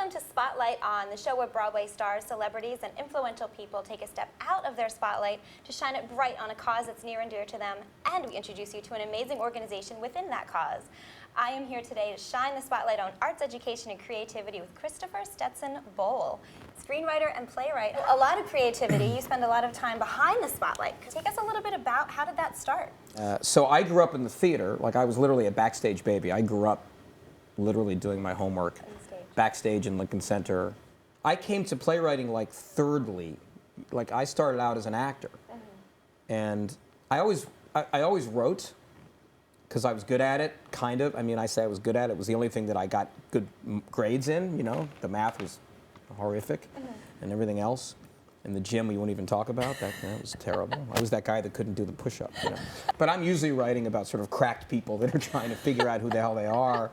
Welcome to Spotlight On, the show where Broadway stars, celebrities, and influential people take a step out of their spotlight to shine it bright on a cause that's near and dear to them, and we introduce you to an amazing organization within that cause. I am here today to shine the spotlight on arts education and creativity with Christopher Stetson Boal, screenwriter and playwright. A lot of creativity. You spend a lot of time behind the spotlight. Take us a little bit about how did that start? So I grew up in the theater. Like, I was literally a backstage baby. I grew up literally doing my homework backstage in Lincoln Center. I came to playwriting like thirdly. Like, I started out as an actor. And I always wrote because I was good at it, kind of. I mean, I say I was good at it. It was the only thing that I got good grades in, you know. The math was horrific and everything else. In the gym, we won't even talk about. That was terrible. I was that guy that couldn't do the push-up, you know. But I'm usually writing about sort of cracked people that are trying to figure out who the hell they are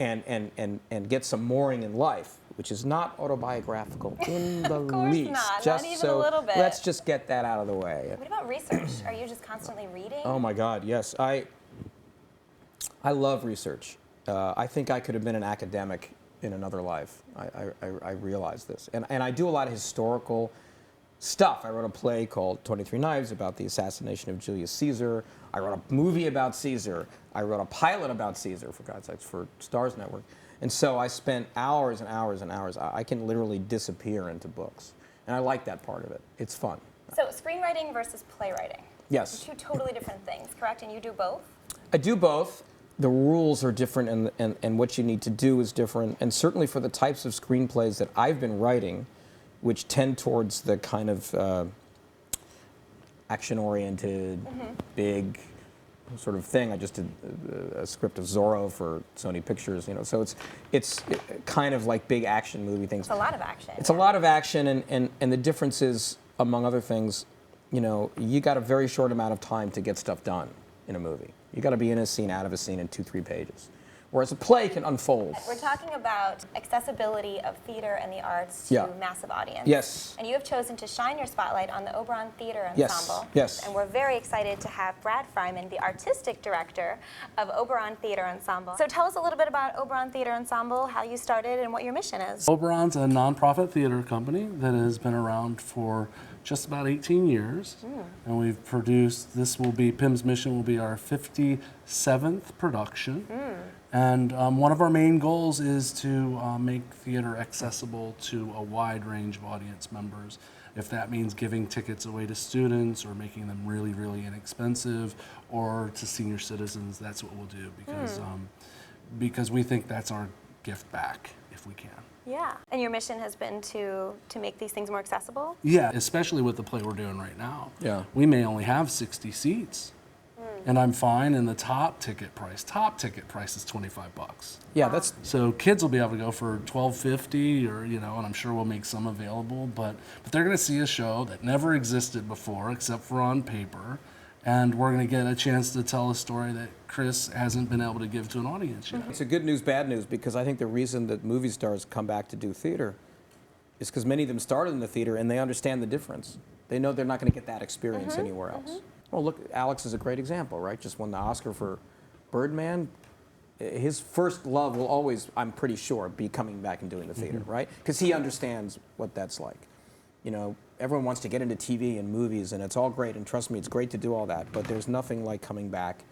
and get some mooring in life, which is not autobiographical in the least. Of course not even a little bit. Let's just get that out of the way. What about research? Are you just constantly reading? Oh my God, yes. I love research. I think I could have been an academic in another life. I realize this. And I do a lot of historical stuff. I wrote a play called 23 Knives about the assassination of Julius Caesar. I wrote a movie about Caesar. I wrote a pilot about Caesar, for God's sakes, for Starz Network. And so I spent hours and hours and hours. I can literally disappear into books. And I like that part of it. It's fun. So screenwriting versus playwriting. Yes. Two totally different things, correct? And you do both? I do both. The rules are different and what you need to do is different. And certainly for the types of screenplays that I've been writing, which tend towards the kind of action-oriented, big sort of thing. I just did a script of Zorro for Sony Pictures, you know. So it's kind of like big action movie things. It's a lot of action. It's a lot of action, and the difference is, among other things, you know, you got a very short amount of time to get stuff done in a movie. You got to be in a scene, out of a scene in 2-3 pages. Whereas a play can unfold. We're talking about accessibility of theater and the arts to massive audience. Yes. And you have chosen to shine your spotlight on the Oberon Theater Ensemble. Yes. And we're very excited to have Brad Fryman, the artistic director of Oberon Theater Ensemble. So tell us a little bit about Oberon Theater Ensemble, how you started, and what your mission is. Oberon's a nonprofit theater company that has been around for just about 18 years. And we've produced, Pim's Mission will be our 57th production. And one of our main goals is to make theater accessible to a wide range of audience members. If that means giving tickets away to students or making them really, really inexpensive, or to senior citizens, that's what we'll do, because we think that's our gift back if we can. Yeah. And your mission has been to make these things more accessible? Yeah, especially with the play we're doing right now. Yeah. We may only have 60 seats. And I'm fine in the top ticket price. Top ticket price is $25. Yeah, that's so kids will be able to go for $12.50, or and I'm sure we'll make some available. But they're going to see a show that never existed before, except for on paper, and we're going to get a chance to tell a story that Chris hasn't been able to give to an audience yet. It's a good news, bad news, because I think the reason that movie stars come back to do theater is because many of them started in the theater and they understand the difference. They know they're not going to get that experience anywhere else. Well, look, Alex is a great example, right? Just won the Oscar for Birdman. His first love will always, I'm pretty sure, be coming back and doing the theater, right? Because he understands what that's like. You know, everyone wants to get into TV and movies, and it's all great, and trust me, it's great to do all that, but there's nothing like coming back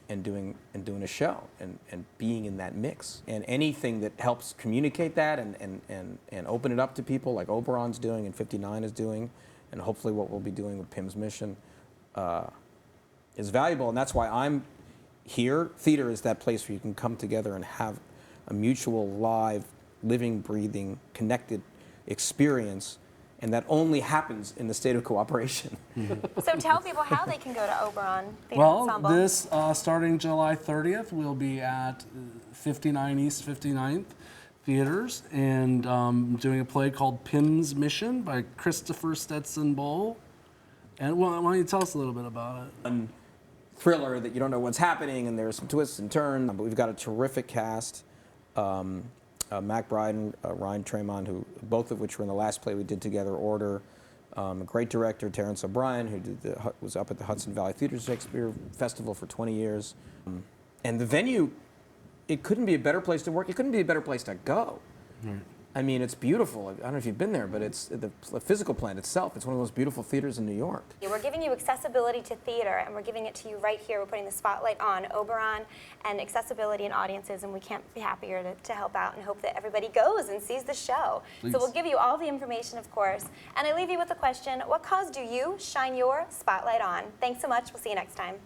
and doing a show and being in that mix. And anything that helps communicate that and open it up to people, like Oberon's doing and 59 is doing, and hopefully what we'll be doing with Pim's Mission, is valuable, and that's why I'm here. Theater is that place where you can come together and have a mutual, live, living, breathing, connected experience, and that only happens in the state of cooperation. So tell people how they can go to Oberon Theater Ensemble. Well, this starting July 30th, we'll be at 59 East 59th Theaters, and doing a play called Pim's Mission by Christopher Stetson Boal. And why don't you tell us a little bit about it? Thriller that you don't know what's happening, and there's some twists and turns, but we've got a terrific cast. Mac Bryden, Ryan Tremont, both of which were in the last play we did together, Order. A great director, Terrence O'Brien, who was up at the Hudson Valley Theater Shakespeare Festival for 20 years. And the venue, it couldn't be a better place to work. It couldn't be a better place to go. I mean, it's beautiful. I don't know if you've been there, but it's the physical plant itself. It's one of the most beautiful theaters in New York. Yeah, we're giving you accessibility to theater, and we're giving it to you right here. We're putting the spotlight on Oberon and accessibility and audiences, and we can't be happier to help out and hope that everybody goes and sees the show. Please. So we'll give you all the information, of course. And I leave you with a question: what cause do you shine your spotlight on? Thanks so much. We'll see you next time.